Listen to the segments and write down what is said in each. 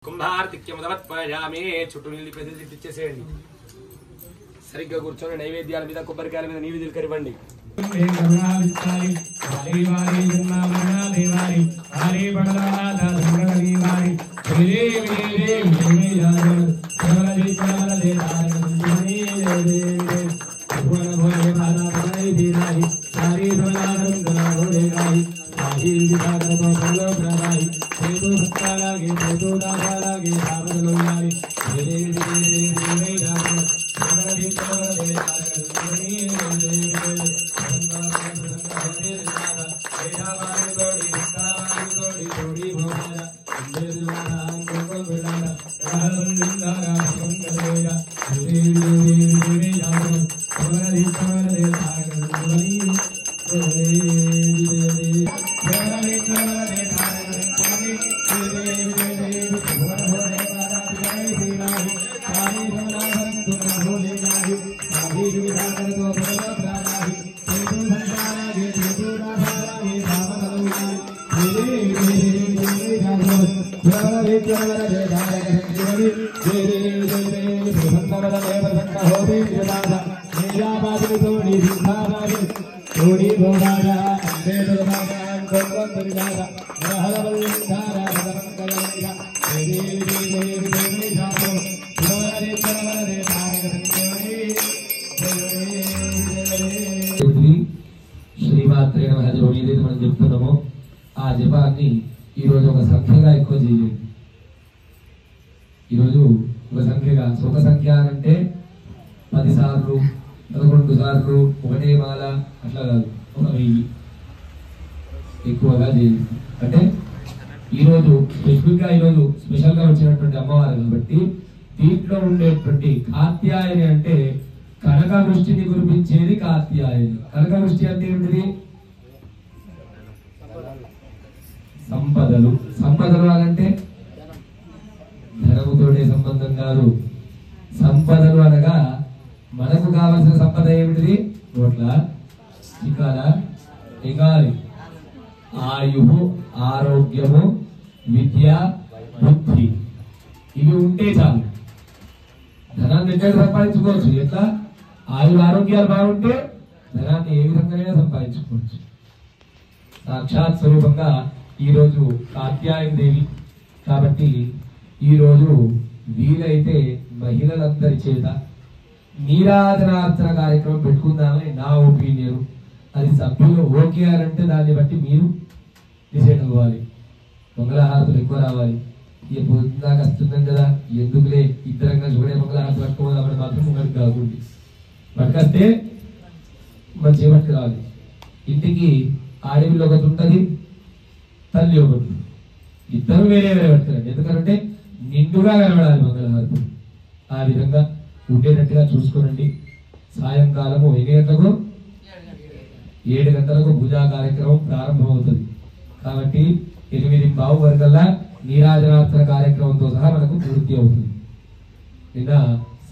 కుంభార్తిక్యముదవత్పయామి చుట్టూ నీళ్ళు పెద్దలు తిట్టించేసేయండి. సరిగ్గా కూర్చొని నైవేద్యాల మీద కొబ్బరికాయల మీద నీవిధులు కరివండి. శ్రీమాత్రే నమః జపం ఏదైతే మనం చెప్తున్నామో ఆ జపాన్ని ఈరోజు ఒక సంఖ్యగా ఎక్కువ చేయండి. ఈరోజు ఒక సంఖ్యగా సుఖ సంఖ్య అంటే 10 సార్లు 11 సార్లు ఒకటే మాల అట్లా కాదు, ఒక 1000 ఎక్కువగా చేయండి. అంటే ఈరోజు స్పెసిఫిక్గా ఈరోజు స్పెషల్గా వచ్చినటువంటి అమ్మవారు కాబట్టి దీంట్లో ఉండేటువంటి కాత్యాయని అంటే కనక వృష్టిని కురిపించేది కాత్యాయని. కనక వృష్టి అంటే ఏంటిది? సంపదలు. సంపదలు అంటే ధనముతోటే సంబంధం కాదు. సంపదలు అనగా మనకు కావలసిన సంపద ఏమిటిది? నోట్ల, చికాల, ఎగాలి, ఆయువు, ఆరోగ్యము, విద్య, బుద్ధి, ఇవి ఉంటే చాలు. ధనాన్ని ఎక్కడ సంపాదించుకోవచ్చు? ఎట్లా? ఆయుర ఆరోగ్యాలు బాగుంటే ధనాన్ని ఏ విధంగా సంపాదించుకోవచ్చు. సాక్షాత్ స్వరూపంగా ఈరోజు కాత్యాయని దేవి కాబట్టి ఈరోజు వీలైతే మహిళలందరి చేత నీరాజనార్చన కార్యక్రమం పెట్టుకుందామని నా ఒపీనియన్. అది సభ్యులు ఓకే అంటే దాన్ని బట్టి మీరు డిసైడ్ అవ్వాలి. మంగళహారతులు ఎక్కువ రావాలి. ఇక పొద్దుదాకా వస్తున్నాం కదా, ఎందుకులే ఇద్దరంగా చూడే మంగళహారతి పట్టుకోవాలి మాత్రం ముంగడికి కాకుండా పట్టుకొస్తే మంచిగా పట్టుకు రావాలి. ఇంటికి ఆడవిలో ఒకటి ఉంటుంది, తల్లి ఒకటి, ఇద్దరు వేరే వేరే పట్టుకురండి. ఎందుకంటే నిండుగా కనబడాలి మంగళహారతులు. ఆ విధంగా ఉండేటట్టుగా చూసుకోనండి. సాయంకాలము 8 గంటలకు 7 గంటలకు పూజా కార్యక్రమం ప్రారంభమవుతుంది. కాబట్టి 8:15 వరకల్లా నీరాజనార్చన కార్యక్రమంతో సహా మనకు పూర్తి అవుతుంది. నిన్న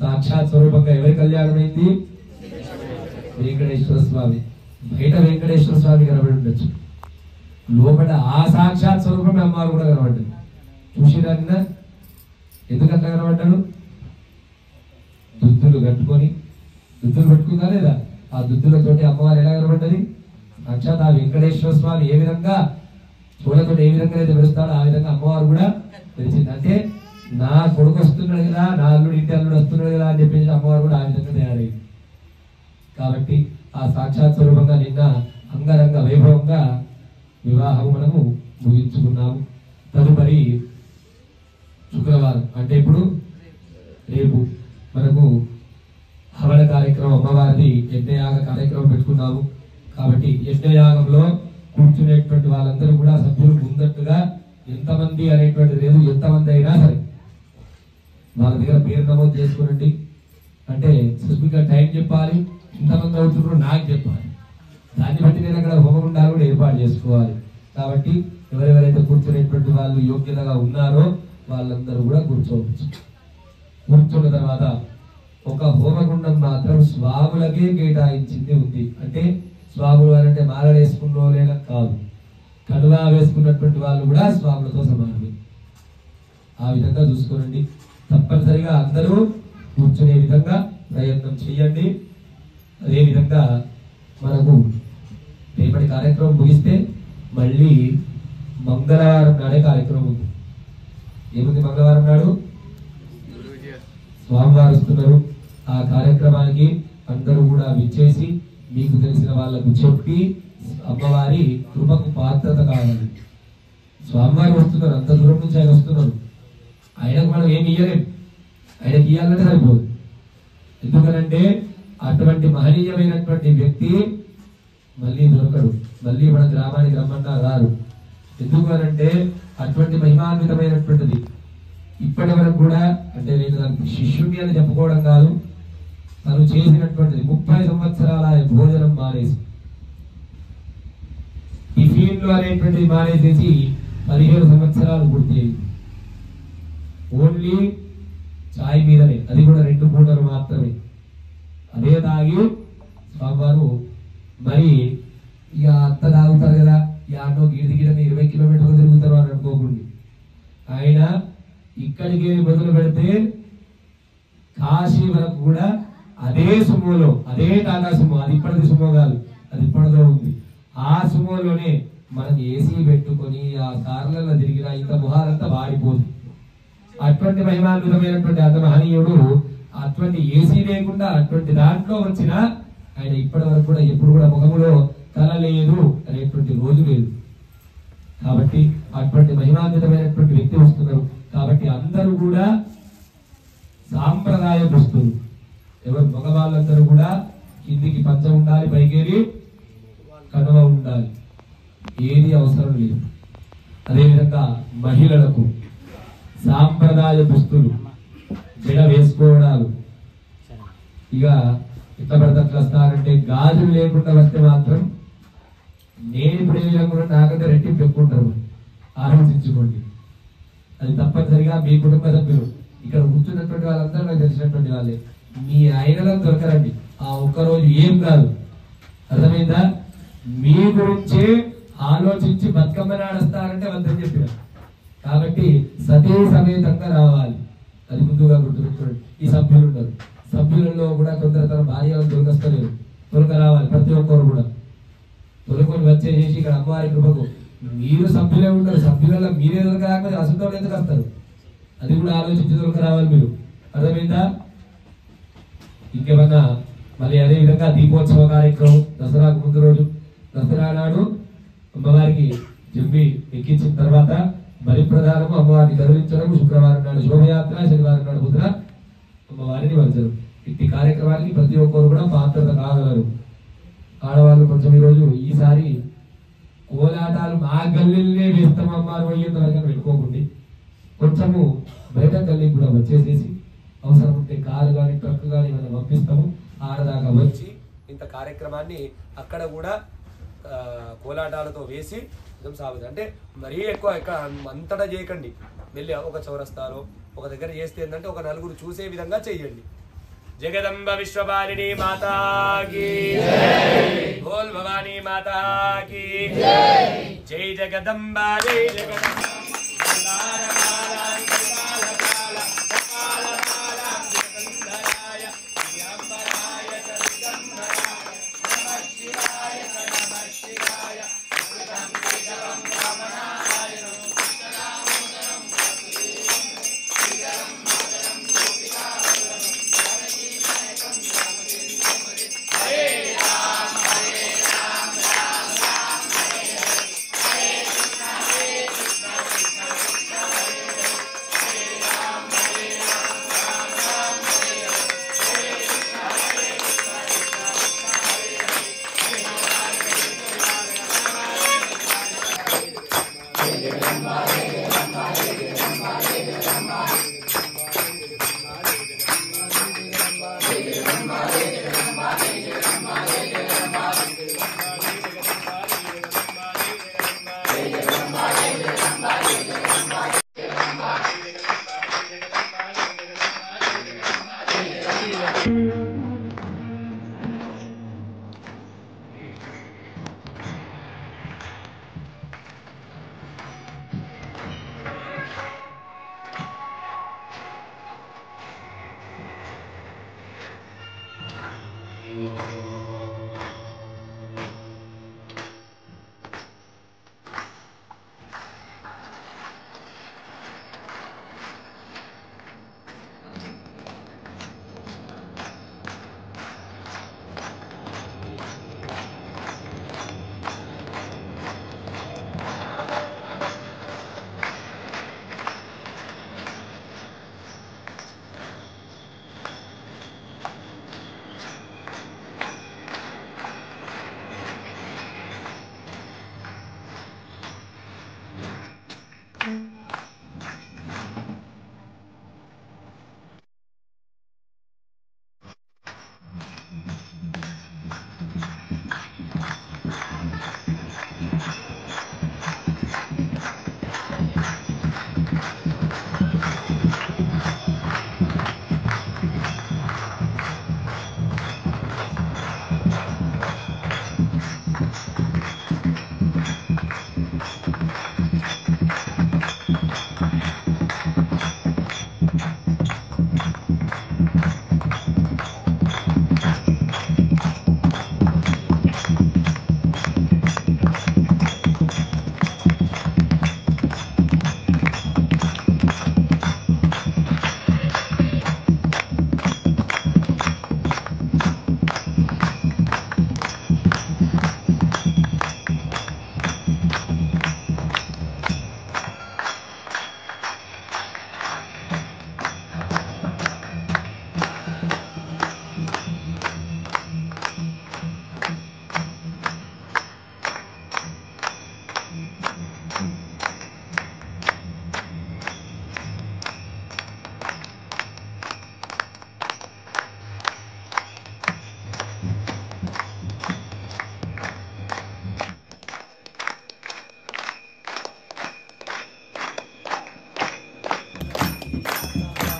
సాక్షాత్ స్వరూపంగా ఎవరి కళ్యాణం అయింది? వెంకటేశ్వర స్వామి. బయట వెంకటేశ్వర స్వామి కనబడి ఉండొచ్చు, లోపల ఆ సాక్షాత్ స్వరూపమే అమ్మవారు కూడా కనబడ్డాడు. చూసిరా నిన్న? ఎందుకంటే కనబడ్డాడు? దుద్దులు కట్టుకొని, దుద్దులు పెట్టుకుందా లేదా? ఆ దుద్దులతోటి అమ్మవారు ఎలా కనబడ్డది? సాక్షాత్ ఆ వెంకటేశ్వర స్వామి ఏ విధంగా పూలతో ఏ విధంగా అయితే పెరుస్తాడో ఆ విధంగా అమ్మవారు కూడా పెరిచింది. అంటే నా కొడుకు వస్తున్నాడు కదా, నా అల్లుడు ఇంటి అల్లుడు వస్తున్నాడు కదా అని చెప్పేసి అమ్మవారు కూడా ఆ విధంగా తయారైంది. కాబట్టి ఆ సాక్షాత్ స్వరూపంగా నిన్న అంగరంగ వైభవంగా వివాహం మనము ముగించుకున్నాము. తదుపరి శుక్రవారం అంటే ఇప్పుడు రేపు మనకు హవన కార్యక్రమం, అమ్మవారిది యజ్ఞయాగ కార్యక్రమం పెట్టుకున్నాము. కాబట్టి యజ్ఞయాగంలో కూర్చునేటువంటి వాళ్ళందరూ కూడా సభ్యులు ముందట్టుగా ఎంతమంది అనేటువంటిది లేదు, ఎంతమంది అయినా సరే వాళ్ళ దగ్గర పేరు నమోదు చేసుకోనండి. అంటే స్పెసిఫిక్గా టైం చెప్పాలి, ఇంతమంది అవుతున్నారు నాకు చెప్పాలి. దాన్ని బట్టి నేను అక్కడ హోమగుండాలు కూడా ఏర్పాటు చేసుకోవాలి. కాబట్టి ఎవరెవరైతే కూర్చునేటువంటి వాళ్ళు యోగ్యతగా ఉన్నారో వాళ్ళందరూ కూడా కూర్చోవచ్చు. కూర్చున్న తర్వాత ఒక హోమగుండం మాత్రం స్వాములకే కేటాయించింది ఉంది. అంటే స్వాములు అంటే మాల వేసుకున్నోలేనా కాదు, కడువా వేసుకున్నటువంటి వాళ్ళు కూడా స్వాములతో సమానమే. ఆ విధంగా చూసుకోనండి. తప్పనిసరిగా అందరూ కూర్చునే విధంగా ప్రయత్నం చేయండి. అదేవిధంగా మనకు రేపటి కార్యక్రమం ముగిస్తే మళ్ళీ మంగళవారం నాడే కార్యక్రమం ఉంది. ఏముంది మంగళవారం నాడు? స్వామివారు వస్తున్నారు. ఆ కార్యక్రమానికి అందరూ కూడా విచ్చేసి మీకు తెలిసిన వాళ్ళకు చెప్పి అమ్మవారి కృపకు పాత్రత కావాలి. స్వామివారు వస్తున్నారు, అంత దూరం నుంచి ఆయన వస్తున్నారు. ఆయనకు మనం ఏమి ఇయ్యలేం, ఆయనకి ఇయ్యాలంటే సరిపోదు. ఎందుకనంటే అటువంటి మహనీయమైనటువంటి వ్యక్తి మళ్ళీ దొరకడు, మళ్ళీ మన గ్రామానికి రమ్మన్నా రారు. ఎందుకు అనంటే అటువంటి మహిమాన్వితమైనటువంటిది. ఇప్పటి వరకు కూడా అంటే నేను దానికి శిష్యుని అని చెప్పుకోవడం కాదు, తను చేసినటువంటిది 30 సంవత్సరాల భోజనం మానేసి టిఫిన్లు అనేటువంటిది మానేసేసి 15 సంవత్సరాలు పూర్తి అయింది. ఓన్లీ చాయ్ మీదనే, అది కూడా 2 పూటలు మాత్రమే. అదే తాగి స్వామివారు మరి ఇక అంత తాగుతారు కదా, యాడో గిడిదిగిడని 20 కిలోమీటర్లు తిరుగుతారు అని అనుకోకుండా ఆయన ఇక్కడికి మొదలు పెడితే కాశీ వరకు కూడా అదే సుమోలో, అదే టాటా సుమో, అది ఇప్పటిది సుమో కాదు, అది ఇప్పటిదో ఉంది. ఆ సుమోలోనే మనం ఏసీ పెట్టుకొని ఆ కార్లలో తిరిగిన ఇంత మొహాలంతా వాడిపోదు. అటువంటి మహిమాన్వితమైనటువంటి అంత మహనీయుడు అటువంటి ఏసీ లేకుండా అటువంటి దాంట్లో వచ్చిన ఆయన ఇప్పటి వరకు కూడా ఎప్పుడు కూడా ముఖములో తల లేదు అనేటువంటి రోజు లేదు. కాబట్టి అటువంటి మహిమాన్వితమైనటువంటి వ్యక్తి వస్తున్నారు. కాబట్టి అందరూ కూడా సాంప్రదాయ దుస్తులు, ఎవరు మగవాళ్ళందరూ కూడా కిందికి పంచ ఉండాలి, పైకేరి కనువ ఉండాలి, ఏది అవసరం లేదు. అదేవిధంగా మహిళలకు సాంప్రదాయ దుస్తులు, జడ వేసుకోవడాలు. ఇక ఎట్లా పడితే అట్లా వస్తారంటే గాజులు లేకుండా వస్తే మాత్రం నేను ఇప్పుడు ఏ విధంగా కూడా నాకంటే రెట్టింపు పెట్టుకుంటారు, ఆలోచించుకోండి. అది తప్పనిసరిగా మీ కుటుంబ సభ్యులు ఇక్కడ కూర్చున్నటువంటి వాళ్ళందరూ నాకు తెలిసినటువంటి వాళ్ళే. మీ ఆయనలను దొరకరండి, ఆ ఒక్కరోజు ఏం కాదు, అర్థమైందా? మీ గురించే ఆలోచించి బతుకమ్మ నాడస్తారంటే వద్దని చెప్పిన. కాబట్టి సతీ సమేతంగా రావాలి, అది ముందుగా గుర్తుపెట్టుకోండి. ఈ సభ్యులు ఉన్నారు, సభ్యులలో కూడా కొందరు తన భార్యలను దొరకస్తలేరు, తొలక రావాలి ప్రతి ఒక్కరు కూడా. తొలకొని వచ్చేసేసి ఇక్కడ అమ్మవారి కృపకు మీరు సభ్యులే ఉంటారు, సభ్యులలో మీరే దొరకరాకపోతే అసలు ఎందుకు వస్తారు, అది కూడా ఆలోచించి దొరక రావాలి మీరు, అర్థమైందా? ఇంకేమన్నా మళ్ళీ అదే విధంగా దీపోత్సవ కార్యక్రమం దసరాకు ముందు రోజు, దసరా నాడు అమ్మవారికి జంబి ఎక్కించిన తర్వాత బలి ప్రధానము, అమ్మవారిని గౌరవించడం, శుక్రవారం నాడు శోభయాత్ర, శనివారం నాడు ముద్ర అమ్మవారిని వంచడం. ఇట్టి కార్యక్రమానికి ప్రతి ఒక్కరు కూడా పాత్రత కాగలరు. ఆడవాళ్ళు కొంచెం ఈసారి కోలాటాలు మా గల్లీలనే వేస్తాం అమ్మారు అయ్యేంత వరకు పెట్టుకోకండి, కొంచెము బయట గల్లీ కూడా వచ్చేసేసి అవసరం ఉంటే కారు కానీ ట్రక్ కానీ మనం పంపిస్తాము, ఆడదాకా వచ్చి ఇంత కార్యక్రమాన్ని అక్కడ కూడా కోలాటాలతో వేసి సాగుతుంది. అంటే మరీ ఎక్కువ అంతటా చేయకండి, వెళ్ళి ఒక చౌరస్తాలో ఒక దగ్గర చేస్తే ఏంటంటే ఒక నలుగురు చూసే విధంగా చెయ్యండి. జగదంబ విశ్వపాలిని మాతాకి బోల్ భవానీ మాతాకి జై జగదంబ జై జగదంబ.